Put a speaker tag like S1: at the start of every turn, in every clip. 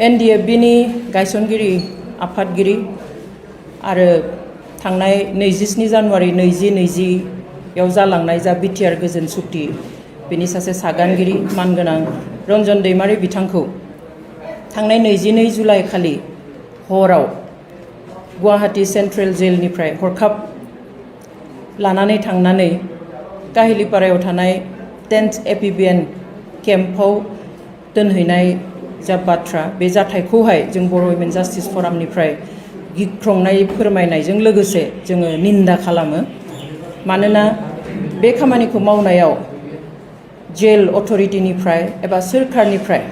S1: एनडिएफबिनि गायसनगिरि आफादगिरि आरो थांनाय 27 जानुवारि 2020 जालांनाय जा बिटिआर गोजोन सुक्ति बेनि सासे सागानगिरि मानगोनां रन्जन दैमारि बिथांखौ थांनाय 22 जुलाइ खालि हराव गुवाहाटी सेन्ट्रेल जेलनिफ्राय हरखाब लानानै थांनानै काहिलिपारायाव थानाय 10th एपिबिएन केम्पआव दोनहैनाय जा बाथ्रा बे जाथायखौहाय जों बर' वुमेन जास्टिस फरामनिफ्राय गिख्रंनाय फोरमायनायजों लोगोसे जोङो निन्दा खालामो। मानोना बे खामानिखौ मावनायाव जेल अथरिटिनिफ्राय एबा सोरखारनिफ्राय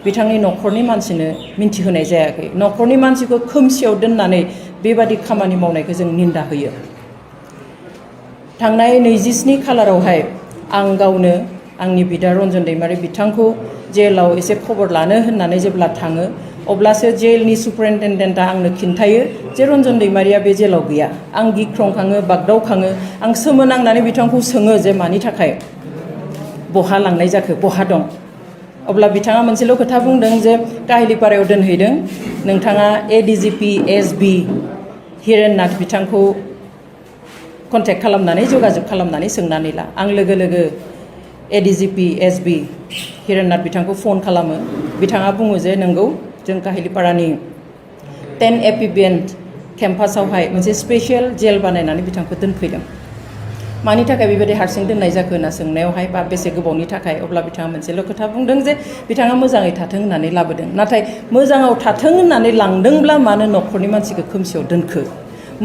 S1: बिथांनि न'खरनि मानसिनो मिन्थिहोनाय जायाखै। न'खरनि मानसिखौ खोमसियाव दोननानै बेबादि खामानि मावनायखौ जों निन्दा होयो। थांनाय 27 खालारावहाय आं गावनो आंनि बिदा रन्जन दैमारि बिथांखौ जेलाव एसे खबर लानो होननानै जेब्ला थाङो अब्लासो जेलनि सुपारिनटेन्डेन्टआ आंनो खिन्थायो जे रन्जन दैमारिया बे जेलाव गैया। आं गिख्रंखाङो बागदावखाङो। आं सोमोनांनानै बिथांखौ सोङो जे मानि थाखाय बहा लांनाय जाखो, बहा दं। अब्ला बिथाङा मोनसेल' खोथा बुंदों जे काहिलिपारायाव दोनहैदों, नोंथाङा एडिजिपि एसबि हिरेननाथ बिथांखौ कन्टेक्ट खालामनानै जगाजग खालामनानै सोंनानै ला। आं लोगो लोगो एडिजिपि एसबि हिरेननाथ बिथांखौ फन खालामो। बिथाङा बुङो जे नंगौ जों काहिलिपारानि 10 एपिबिएन केम्पासावहाय मोनसे स्पेसियेल जेल बानायनानै बिथांखौ दोनफैदों। मानि थाखाय बेबायदि हारसिं दोननाय जाखो होनना सोंनायावहाय बा बेसे गोबावनि थाखाय अब्ला बिथाङा मोनसेल' खोथा बुंदों जे बिथाङा मोजाङै थाथों होननानै लाबोदों। नाथाय मोजाङाव थाथों होननानै लांदोंब्ला मानो न'खरनि मानसिखौ खोमसियाव दोनखो?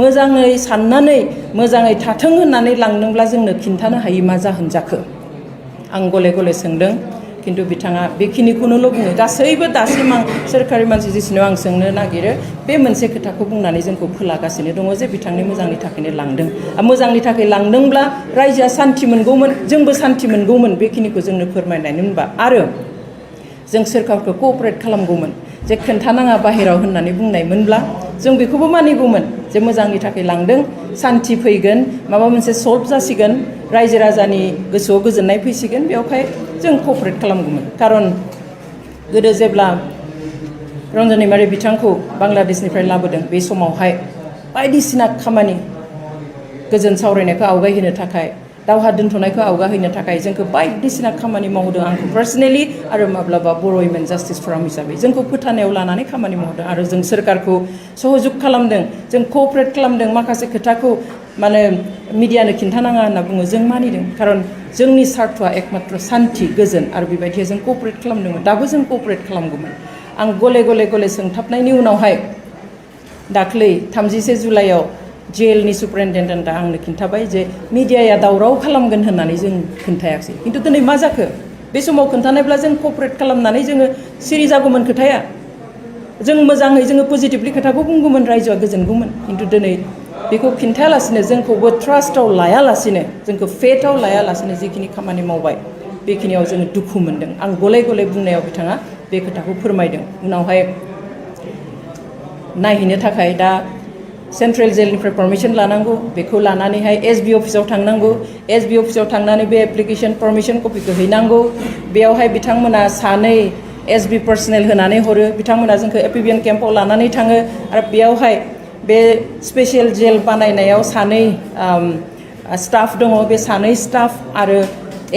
S1: मोजाङै साननानै मोजाङै थाथों होननानै लांदोंब्ला जोंनो खिन्थानो हायि मा जाहोन जाखो? आं गले गले सोंदों, खिन्थु बिथाङा बेखिनिखौनोल' बुङो। गासैबो दासिम आं सोरखारि मानसि जेसिनाव आं सोंनो नागिरो बे मोनसे खोथाखौ बुंनानै जोंखौ फोलागासिनो दङ जे बिथांनि मोजांनि थाखायनो लांदों। मोजांनि थाखाय लांदोंब्ला रायजोआ सान्थि मोनगौमोन, जोंबो सान्थि मोनगौमोन, बेखिनिखौ जोंनो फोरमायनानै मोनबा आरो जों सोरखारखौ कअपारेट खालामगौमोन। जे खोन्थानाङा बाहेराव होननानै बुंनायमोनब्ला जों बेखौबो मानिगौमोन जे मोजांनि थाखाय लांदों, सान्थि फैगोन, माबा मोनसे सल्भ जासिगोन, रायजो राजानि गोसोआव गोजोननाय फैसिगोन, बेवहाय जों कअपारेट खालामगौमोन। खारन गोदो जेब्ला रन्जन दैमारि बिथांखौ बांलादेशनिफ्राय लाबोदों बे समावहाय बायदिसिना खामानि गोजोन सावरायनायखौ आवगायहोनो थाखाय, दावहा दोनथ'नायखौ आवगायहोनो थाखाय जोंखौ बायदिसिना खामानि मावदों। आंखौ पार्सनेलि आरो माब्लाबा बर' वुमेन जास्टिस फराम हिसाबै जोंखौ फोथायनायाव लानानै खामानि मावदों आरो जों सोरखारखौ सहजुग खालामदों, जों कअपारेट खालामदों। माखासे खोथाखौ माने मिडियानो खिन्थानाङा होनना बुङो, जों मानिदों। खारन जोंनि सार्थ'आ एकमात्र सान्थि गोजोन आरो बेबायदियै जों कअपारेट खालामदोंमोन। दाबो जों कअपारेट खालामगौमोन। आं गले गले गले सोंथाबनायनि उनावहाय दाख्लै 31 जुलाइआव जेलनि सुपारिनटेन्डेन्टआ आंनो खिन्थाबाय जे मिडियाया दावराव खालामगोन होननानै जों खोन्थायाखिसै। खिन्थु दिनै मा जाखो? बे समाव खोन्थानायब्ला जों कअपारेट खालामनानै जोङो सिरि जागौमोन खोथाया। जों मोजाङै जोङो पजिटिभलि खोथाखौ बुंगौमोन, रायजोआ गोजोनगौमोन। खिन्थु दिनै बेखौ खिन्थायालासिनो, जोंखौबो ट्रास्टआव लायालासिनो, जोंखौ फेथआव लायालासिनो जिखिनि खामानि मावबाय बेखिनियाव जोङो दुखु मोनदों। आं गले गले बुंनायाव बिथाङा बे खोथाखौ फोरमायदों। उनावहाय नायहैनो थाखाय दा सेन्ट्रेल जेलनिफ्राय पारमिसन लानांगौ, बेखौ लानानैहाय एसबि अफिसाव थांनांगौ। एसबि अफिसाव थांनानै बे एप्लिकेसन पारमिसन कपिखौ हैनांगौ। बेयावहाय बिथांमोना सानै एसबि पार्सनेल होनानै हरो। बिथांमोना जोंखौ एपिबिएन केम्पआव लानानै थाङो आरो बेयावहाय बे स्पेसियेल जेल बानायनायाव सानै स्टाफ दङ। बे सानै स्टाफ आरो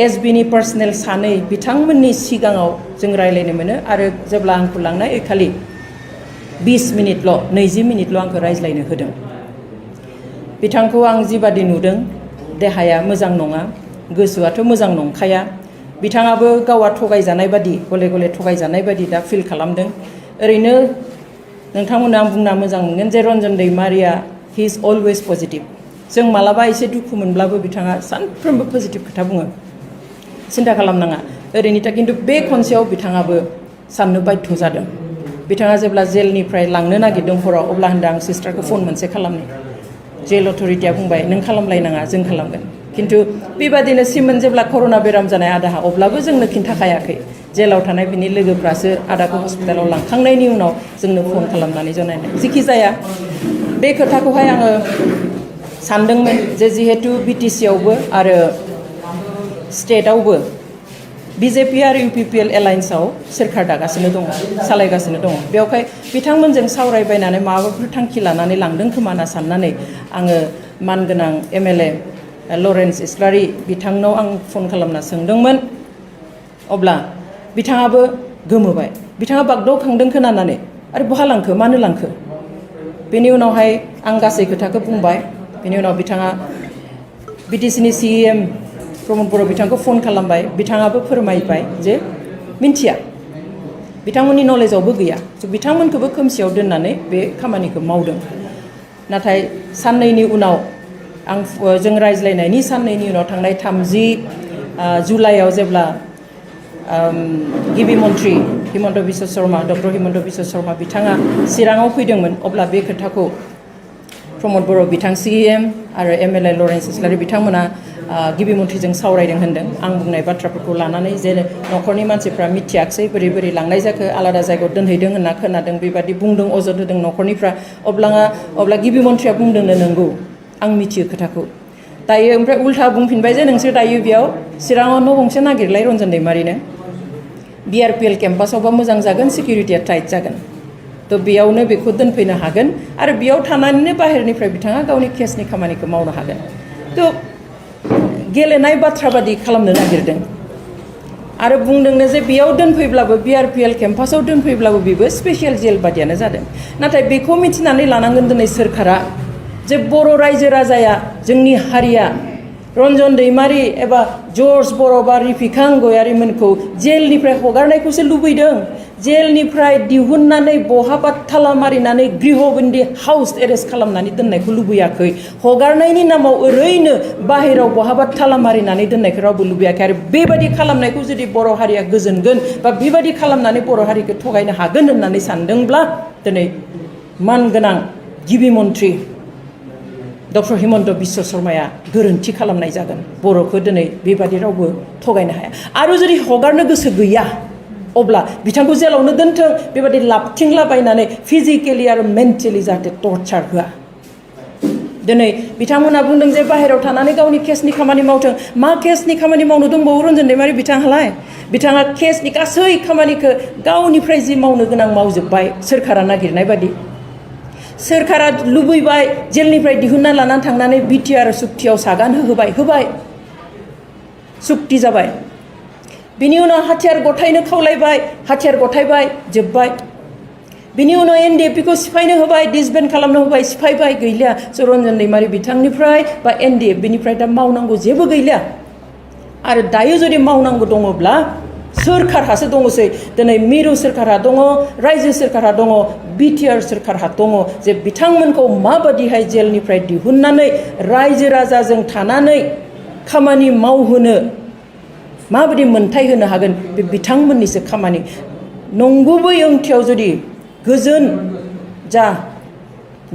S1: एसबिनि पार्सनेल सानै बिथांमोननि सिगाङाव जों रायज्लायनो मोनो। आरो जेब्ला आंखौ लांनाय खालि 20 मिनिटल' आंखौ रायज्लायनो होदों। बिथांखौ आं जिबादि नुदों, देहाया मोजां नङा, गोसोआथ' मोजां नंखाया। बिथाङाबो गावआ थगायजानाय बादि, गले गले थगायजानाय बादि दा फिल खालामदों। ओरैनो नोंथांमोना आं बुंना मोजां मोनगोन जे Ranjan Daimaria he is always positive. जों मालाबा एसे दुखु मोनब्लाबो बिथाङा सानफ्रोमबो पजिटिभ खोथा बुङो। सिन्था खालामनाङा ओरैनो था। खिन्थु बे खनसेयाव बिथाङाबो साननो बाध्य जादों। बिथाङा जेब्ला जेलनिफ्राय लांनो नागिरदों हराव, अब्ला होनदों आं सिस्टारखौ फन मोनसे खालामनो। जेल अथरिटिया बुंबाय नों खालामलायनाङा, जों खालामगोन। खिन्थु बेबादिनो सिमोन जेब्ला कर'ना बेराम जानाय आदाहा, अब्लाबो जोंनो खिन्थाखायाखै। जेलाव थानाय बिनि लोगोफ्रासो आदाखौ हस्पिटालाव लांखांनायनि उनाव जोंनो फन खालामनानै जनायनाय। जिखि जाया बे खोथाखौहाय आङो सानदोंमोन जे जिहेतु बिटिसिआवबो आरो स्टेटआवबो BJP आरो UPPL एलायन्सआव सोरखार दागासिनो दङ सालायगासिनो दङ बेवहाय बिथांमोनजों सावरायबायनानै माबाफोर थांखि लानानै लांदों खोमा होनना साननानै आङो मानगोनां MLA लरेन्स इस्लारि बिथांनाव आं फन खालामना सोंदोंमोन अब्ला बिथाङाबो गोमोबाय बिथाङा बागदावखांदों खोनानानै आरो बहा लांखो मानो लांखो बेनि उनावहाय आं गासै खोथाखौ बुंबाय बेनि उनाव बिथाङा BTCनि CEM प्रमद बर' बिथांखौ फन खालामबाय बिथाङाबो फोरमायबाय जे मिन्थिया बिथांमोननि नलेजावबो गैया बिथांमोनखौबो खोमसियाव दोननानै बे खामानिखौ मावदों नाथाय साननैनि उनाव जों रायज्लायनायनि साननैनि उनाव थांनाय 30 जुलाइआव जेब्ला गिबि मन्थ्रि हिमन्त बिश्व शर्मा डक्टर हिमन्त बिश्व शर्मा बिथाङा चिराङाव फैदोंमोन अब्ला बे खोथाखौ प्रमद बर' बिथां CEM आरो MLA लरेन्स इस्लारि बिथांमोना गिबि मन्थ्रिजों सावरायदों होनदों आं बुंनाय बाथ्राफोरखौ लानानै जे न'खरनि मानसिफ्रा मिथियाखसै बोरै बोरै लांनाय जाखो आलादा जायगायाव दोनहैदों होनना खोनादों बेबादि बुंदों अजद होदों न'खरनिफ्रा अब्ला गिबि मन्थ्रिया बुंदोंनो नंगौ आं मिथियो खोथाखौ दायो ओमफ्राय उल्था बुंफिनबाय जे नोंसोर दायो बेयाव चिराङाव न' गंसे नागिरलाय रन्जन दैमारिनो BRPL केम्पासावबा मोजां जागोन सिकिउरिटिया टाइट जागोन थ' बेयावनो बेखौ दोनफैनो हागोन आरो बेयाव थानानैनो बाहेरनिफ्राय बिथाङा गावनि केसनि खामानिखौ मावनो हागोन थ' गेलेनाय बाथ्रा बादि खालामनो नागिरदों आरो बुंदोंनो जे बेयाव दोनफैब्लाबो BRPL केम्पासाव दोनफैब्लाबो बेबो स्पेसियेल जेल बादियानो जादों नाथाय बेखौ मिथिनानै लानांगोन दिनै सोरखारा जे बर' रायजो राजाया जोंनि हारिया रन्जन दैमारि एबा जर्ज बर' बा रिफिखां गयारिमोनखौ जेलनिफ्राय हगारनायखौसो लुबैदों जेलनिफ्राय दिहुननानै बहाबा थाला मारिनानै गृहबन्दी हाउस एरेस्ट खालामनानै दोननायखौ लुबैयाखै हगारनायनि नामाव ओरैनो बाहेराव बहाबा थाला मारिनानै दोननायखौ रावबो लुबैयाखै आरो बेबादि खालामनायखौ जुदि बर' हारिया गोजोनगोन बा बेबादि खालामनानै बर' हारिखौ थगायनो हागोन होननानै सानदोंब्ला दिनै मानगोनां गिबि मन्थ्रि डक्टर हिमन्त बिश्व शर्माया गोरोन्थि खालामनाय जागोन बर'खौ दिनै बेबादि रावबो थगायनो हाया आरो जुदि हगारनो गोसो गैया अब्ला बिथांखौ जेलावनो दोनथों बेबादि लाबथिंलाबायनानै फिजिकेलि आरो मेन्टेलि जाहाथे टर्चार होआ दिनै बिथांमोना बुंदों जे बाहेरायाव थानानै गावनि केसनि खामानि मावथों मा केसनि खामानि मावनो दंबावो रन्जन दैमारि बिथाङालाय बिथाङा केसनि गासै खामानिखौ गावनिफ्राय जि मावनो गोनां मावजोब्बाय सोरखारा नागिरनाय बादि सोरखारा लुबैबाय जेलनिफ्राय दिहुनना लानानै थांनानै बिटिआर सुक्तियाव सागान होबाय सुक्ति जाबाय बिनि उनाव हाथियार गथायनो खावलायबाय हाथियार गथायबाय जोब्बाय बिनि उनाव NDFP खौ सिफायनो होबाय डिसबेन्ड खालामनो होबाय सिफायबाय गैलिया रन्जन दैमारि बिथांनिफ्राय बा NDFB दा मावनांगौ जेबो गैलिया आरो दायो जुदि मावनांगौ दङब्ला सोरखारहासो दङसै दिनै मिरु सोरखारा दङ रायजो सोरखारा दङ बिटिआर सोरखारहा दङ जे बिथांमोनखौ माबादिहाय जेलनिफ्राय दिहुननानै रायजो राजाजों थानानै खामानि मावहोनो माबादि मोन्थाय होनो हागोन बे बिथांमोननिसो खामानि नंगुबै ओंथियाव जुदि गोजोन जा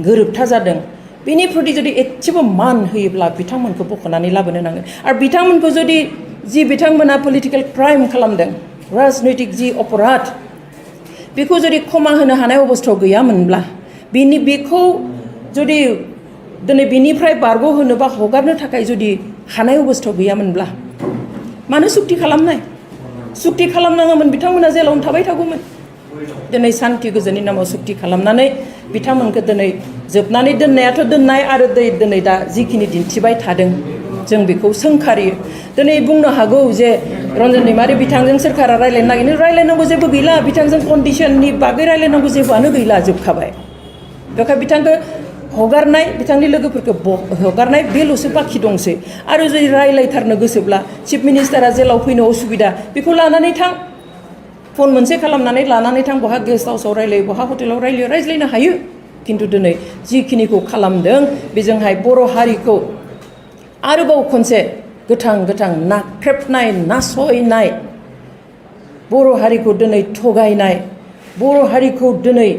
S1: गोरोबथा जादों बेनि प्रति जुदि एसेबो मान होयोब्ला बिथांमोनखौ बख'नानै लाबोनो नांगोन आरो बिथांमोनखौ जुदि जि बिथांमोना पलिटिकेल क्राइम खालामदों राजनैतिक जि अपराध बेखौ जुदि क्षमा होनो हानाय अबस्थायाव गैयामोनब्ला बेखौ जुदि दिनै बेनिफ्राय बारग'होनो बा हगारनो थाखाय जुदि हानाय अबस्थायाव गैयामोनब्ला मानो सुक्ति खालामनाय सुक्ति खालामनाङामोन बिथांमोना जेलावनो थाबाय थागौमोन दिनै सान्ति गोजोननि नामाव सुक्ति खालामनानै बिथांमोनखौ दिनै जोबनानै दोननायाथ' दोननाय आरो दिनै दा जिखिनि दिन्थिबाय थादों जों बेखौ सोंखारियो दिनै बुंनो हागौ जे रन्जन दैमारि बिथांजों सोरखारा रायलायनांगौ जेबो गैला बिथांजों कन्डिशननि बागै रायलायनांगौ जेबोआनो गैला जोबखाबाय बेखाय बिथांखौ हगारनाय बिथांनि लोगोफोरखौ हगारनाय बेल'सो बाखि दंसै आरो जुदि रायलायथारनो गोसोब्ला चिफ मिनिस्टारा जेलाव फैनो असुबिदा बेखौ लानानै थां फन मोनसे खालामनानै लानानै थां बहा गेस्ट हाउसाव रायलायो बहा हटेलाव रायज्लायनो हायो खिन्थु दिनै जिखिनिखौ खालामदों बेजोंहाय बर' हारिखौ आरोबाव खनसे गोथां नाख्रेबनाय नासयनाय बर' हारिखौ दिनै थगायनाय बर' हारिखौ दिनै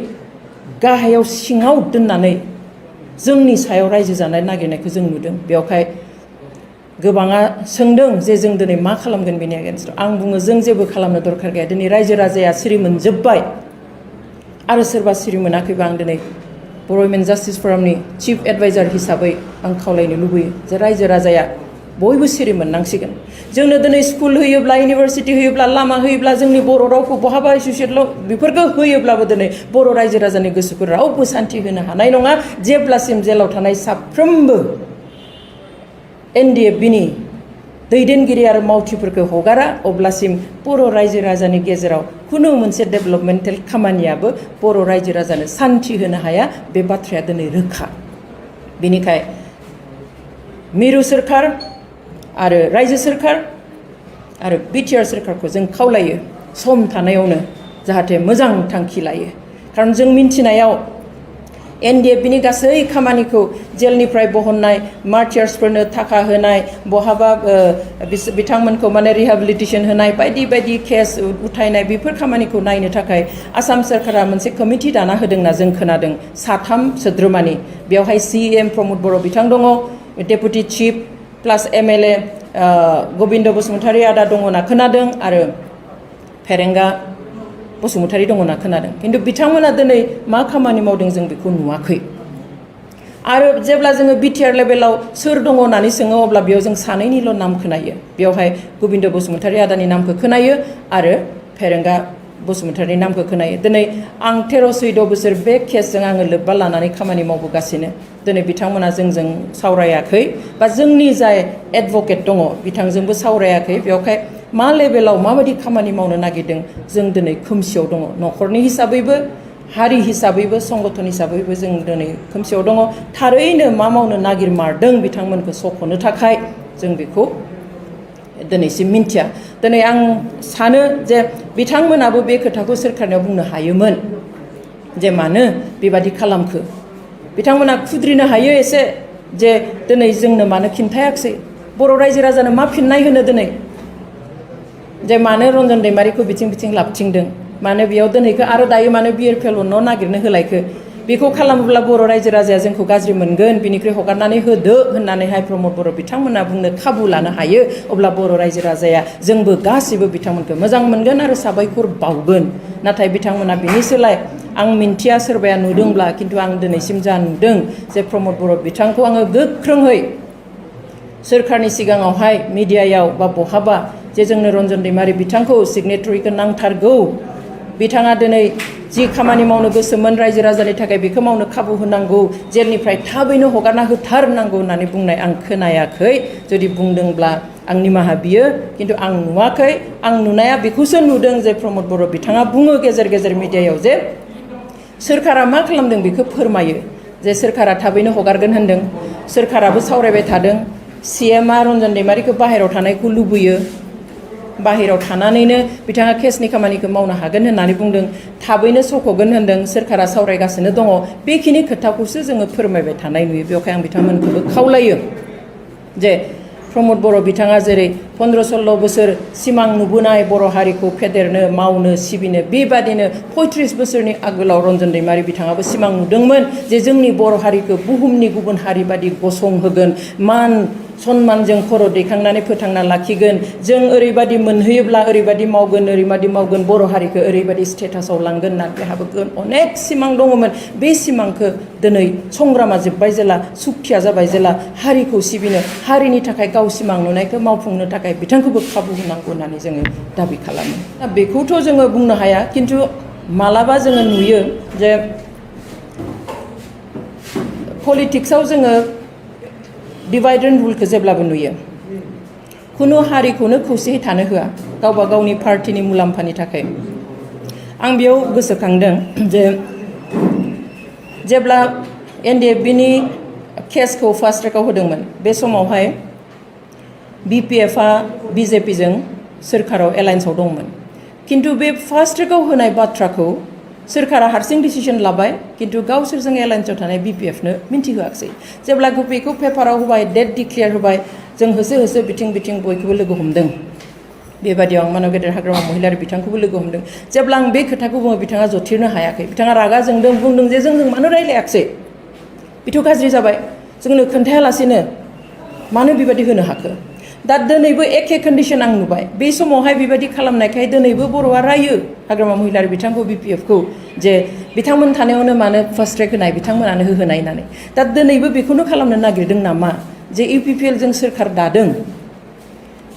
S1: गाहायाव सिङाव दोननानै जोंनि सायाव रायजो जानाय नागिरनायखौ जों नुदों बेवहाय गोबाङा सोंदों जे जों दिनै मा खालामगोन बेनि एगेन्स्टआव आं बुङो जों जेबो खालामनो दरखार गैया दिनै रायजो राजाया सिरि मोनजोब्बाय आरो सोरबा सिरि मोनाखैबा आं दिनै बर' वुमेन जास्टिस फरामनि चिफ एडभाइजार हिसाबै आं खावलायनो लुबैयो जे रायजो राजाया बयबो सिरि मोननांसिगोन जोंनो दिनै स्कुल होयोब्ला इउनिभारसिटि होयोब्ला लामा होयोब्ला जोंनि बर' रावखौ बहाबा एसोसिएट बेफोरखौ होयोब्लाबो दिनै बर' रायजो राजानि गोसोखौ रावबो सान्थि होनो हानाय नङा जेब्लासिम जेलाव थानाय साफ्रोमबो NDFBनि दैदेनगिरि आरो मावथिफोरखौ हगारा अब्लासिम बर' रायजो राजानि गेजेराव खुनु मोनसे डेभेलपमेन्टेल खामानियाबो बर' रायजो राजानो सान्थि होनो हाया बे बाथ्राया दिनै रोखा बेनिखाय मिरु सोरखार आरो रायजो सोरखार आरो बिटिआर सोरखारखौ जों खावलायो सम थानायावनो जाहाथे मोजां थांखि लायो खारन जों मिन्थिनायाव NDFBनि गासै खामानिखौ जेलनिफ्राय बहननाय मार्टियार्सफोरनो थाखा होनाय बहाबा बिथांमोनखौ माने रिहेबिलिटेसन होनाय बायदि बायदि केस उथायनाय बेफोर खामानिखौ नायनो थाखाय आसाम सोरखारा मोनसे कमिटि दाना होदोंना जों खोनादों 3 सोद्रोमानि बेवहाय CM प्रमद बर' बिथां दङ डेपुटि चिफ प्लास MLA गोबिन्द बसुमतारी आदा दङ होनना खोनादों आरो फेरेंगा बसुमतारी दङ होनना खोनादों किन्तु बिथांमोना दिनै मा खामानि मावदों जों बेखौ नुवाखै आरो जेब्ला जोङो बिटिआर लेभेलाव सोर दङ होननानै सोङो अब्ला बेयाव जों सानैनिल' नाम खोनायो बेवहाय गोबिन्द बसुमतारी आदानि नामखौ खोनायो आरो फेरेंगा बसुमतारीनि नामखौ खोनायो दिनै आं 13-14 बोसोर बे केसजों आङो लोब्बा लानानै खामानि मावबोगासिनो दिनै बिथांमोना जोंजों सावरायाखै बा जोंनि जाय एडभकेट दङ बिथांजोंबो सावरायाखै बेवहाय मा लेभेलाव माबायदि खामानि मावनो नागिरदों जों दिनै खोमसियाव दङ न'खरनि हिसाबैबो हारि हिसाबैबो संगठन हिसाबैबो जों दिनै खोमसियाव दङ थारैनो मा मावनो नागिरमारदों बिथांमोनखौ सख'नो थाखाय जों बेखौ दिनैसिम मिन्थिया दिनै आं सानो जे बिथांमोनाबो बे खोथाखौ सोरखारनियाव बुंनो हायोमोन जे मानो बेबादि खालामखो बिथांमोना खुद्रिनो हायो एसे जे दिनै जोंनो मानो खिन्थायाखिसै बर' रायजो राजानो मा फिननाय होनो दिनै जे मानो रन्जन दैमारिखौ बिथिं लाबथिंदों मानो बेयाव दोनहैखो आरो दायो मानो BRPL न' नागिरनो होलायखो बेखौ खालामोब्ला बर' रायजो राजाया जोंखौ गाज्रि मोनगोन बिनिख्रुइ हगारनानै होदो होननानैहाय प्रमद बर' बिथांमोना बुंनो खाबु लानो हायो अब्ला बर' रायजो राजाया जोंबो गासिबो बिथांमोनखौ मोजां मोनगोन आरो साबायखर बावगोन नाथाय बिथांमोना बिनि सोलाय आं मिन्थिया सोरबाया नुदोंब्ला किन्तु आं दिनैसिम जा नुदों जे प्रमद बर' बिथांखौ आङो गोख्रोङै सोरखारनि सिगाङावहाय मिडियायाव बा बहाबा जे जोंनो रन्जन दैमारि बिथांखौ सिगनेटरिखौ नांथारगौ बिथाङा दिनै जि खामानि मावनो गोसोमोन रायजो राजानि थाखाय बेखौ मावनो खाबु होनांगौ जेलनिफ्राय थाबैनो हगारना होथारनांगौ होननानै बुंनाय आं खोनायाखै जुदि बुंदोंब्ला आं निमाहा बियो किन्तु आं नुवाखै आं नुनाया बेखौसो नुदों जे प्रमद बर' बिथाङा बुङो गेजेर गेजेर मिडियायाव जे सोरखारा मा खालामदों बेखौ फोरमायो जे सोरखारा थाबैनो हगारगोन होनदों सोरखाराबो सावरायबाय थादों CMआ रन्जन दैमारिखौ बाहेरायाव थानायखौ लुबैयो बाहेरायाव थानानैनो बिथाङा केसनि खामानिखौ मावनो हागोन होननानै बुंदों थाबैनो सख'गोन होनदों सोरखारा सावरायगासिनो दङ बेखिनि खोथाखौसो जोङो फोरमायबाय थानाय नुयो बेवहाय आं बिथांमोनखौबो खावलायो जे प्रमद बर' बिथाङा जेरै 15-16 बोसोर सिमां नुबोनाय बर' हारिखौ फेदेरनो मावनो सिबिनो बेबादिनो 35 बोसोरनि आगोलाव रन्जन दैमारि बिथाङाबो सिमां नुदोंमोन जे जोंनि बर' हारिखौ बुहुमनि गुबुन हारि बादि गसंहोगोन मान सन्मानजों खर' दैखांनानै फोथांना लाखिगोन जों ओरैबादि मोनहैयोब्ला ओरैबादि मावगोन बर' हारिखौ ओरैबादि स्टेटासाव लांगोन होनना बेहाबो अनेक सिमां दङमोन बे सिमांखौ दिनै संग्रामा जोब्बाय जेला सुखिया जाबाय जेला हारिखौ सिबिनो हारिनि थाखाय गाव सिमां नुनायखौ मावफुंनो थाखाय बिथांखौबो खाबु होनांगौ होननानै जोङो दाबि खालामो दा बेखौथ' जोङो बुंनो हाया किन्तु मालाबा जोङो नुयो जे पलिटिक्सआव जोङो डिवाइड एन्ड रुलखौ जेब्लाबो नुयो खुनु हारिखौनो खौसेयै थानो होआ गावबा गावनि पार्टिनि मुलाम्फानि थाखाय आं बेयाव गोसोखांदों जे जेब्ला NDFBनि केसखौ फास्ट ट्रेकआव होदोंमोन बे समावहाय BPFआ BJPजों सोरखाराव एलायन्सआव दंमोन किन्तु बे फास्ट ट्रेकआव होनाय बाथ्राखौ सोरखारा हारसिं डिसिसन लाबाय किन्तु गावसोरजों एलायन्सआव थानाय BPFनो मिन्थिहोआखिसै जेब्ला बेखौ पेपाराव होबाय डेट डिक्लेयार होबाय जों होसो बिथिं बयखौबो लोगो हमदों बेबादियाव आं मानव गेदेर हाग्रामा महिलारि बिथांखौबो लोगो हमदों जेब्ला आं बे खोथाखौ बुङो बिथाङा जथेरनो हायाखै बिथाङा रागा जोंदों बुंदों जे जों मानो रायलायाखिसै बेथ' गाज्रि जाबाय जोंनो खोन्थायालासेनो मानो बेबादि होनो हाखो दा दिनैबो एखे कन्डिसन आं नुबाय बे समावहाय बेबादि खालामनायखाय दिनैबो बर'आ रायो हाग्रामा महिलारि बिथांखौ BPFखौ जे बिथांमोन थानायावनो मानो फास्ट ट्रेक होनाय बिथांमोनानो होनाय होननानै दा दिनैबो बेखौनो खालामनो नागिरदों नामा जे UPPL जों सोरखार दादों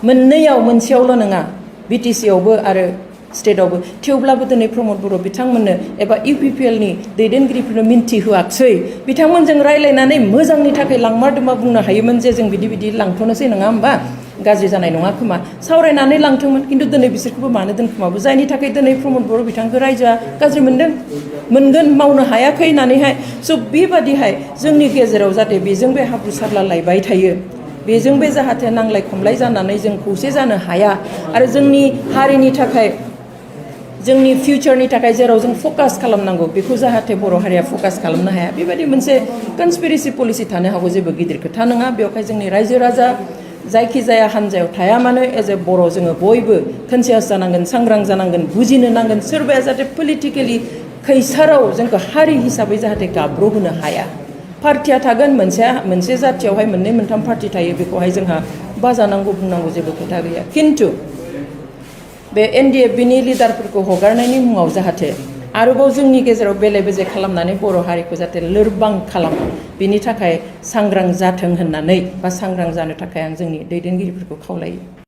S1: मोननैयाव मोनसेयावल' नङा BTC आवबो आरो स्टेटआवबो थेवब्लाबो दिनै प्रमद बर' बिथांमोननो एबा UPPL नि दैदेनगिरिफोरनो मिन्थि होआखसै बिथांमोनजों रायलायनानै मोजांनि थाखाय लांमारदोंबा बुंनो हायोमोन जे जों बिदि लांथ'नोसै नङा होमबा गाज्रि जानाय नङा खोमा सावरायनानै लांथोंमोन खिन्थु दिनै बिसोरखौबो मानो दोनखोमाबो जायनि थाखाय दिनै प्रमद बर' बिथांखौ रायजोआ गाज्रि मोनदों मोनगोन मावनो हायाखै होननानैहाय स' बेबादिहाय जोंनि गेजेराव जाहाथे बेजों बे हाब्रु सारला लायबाय थायो बेजों बे जाहाथे नांलाय खमलाय जानानै जों खौसे जानो हाया आरो जोंनि हारिनि थाखाय जोंनि फिउचारनि थाखाय जेराव जों फकास खालामनांगौ बेखौ जाहाथे बर' हारिया फकास खालामनो हाया बेबायदि मोनसे कनस्पिरेसि पलिसि थानो हागौ जेबो गिदिर खोथा नङा बेवहाय जोंनि रायजो राजा जायखिजाया हान्जायाव थाया मानो एज ए बर' जोङो बयबो कनसियास जानांगोन सांग्रां जानांगोन बुजिनो नांगोन सोरबाया जाहाथे पलिटिकेलि खैसाराव जोंखौ हारि हिसाबै जाहाथे गाब्र'होनो हाया पार्टिया थागोन मोनसे जाथियावहाय मोननै मोनथाम पार्टि थायो बेखौहाय जोंहा बाजानांगौ बुंनांगौ जेबो खोथा गैया खिन्थु बे NDFB-नि लिडारफोरखौ हगारनायनि मुङाव जाहाथे आरोबाव जोंनि गेजेराव बेले बेजे खालामनानै बर' हारिखौ जाहाथे लोरबां खालामो बिनि थाखाय सांग्रां जाथों होननानै बा सांग्रां जानो थाखाय आं जोंनि दैदेनगिरिफोरखौ खावलायो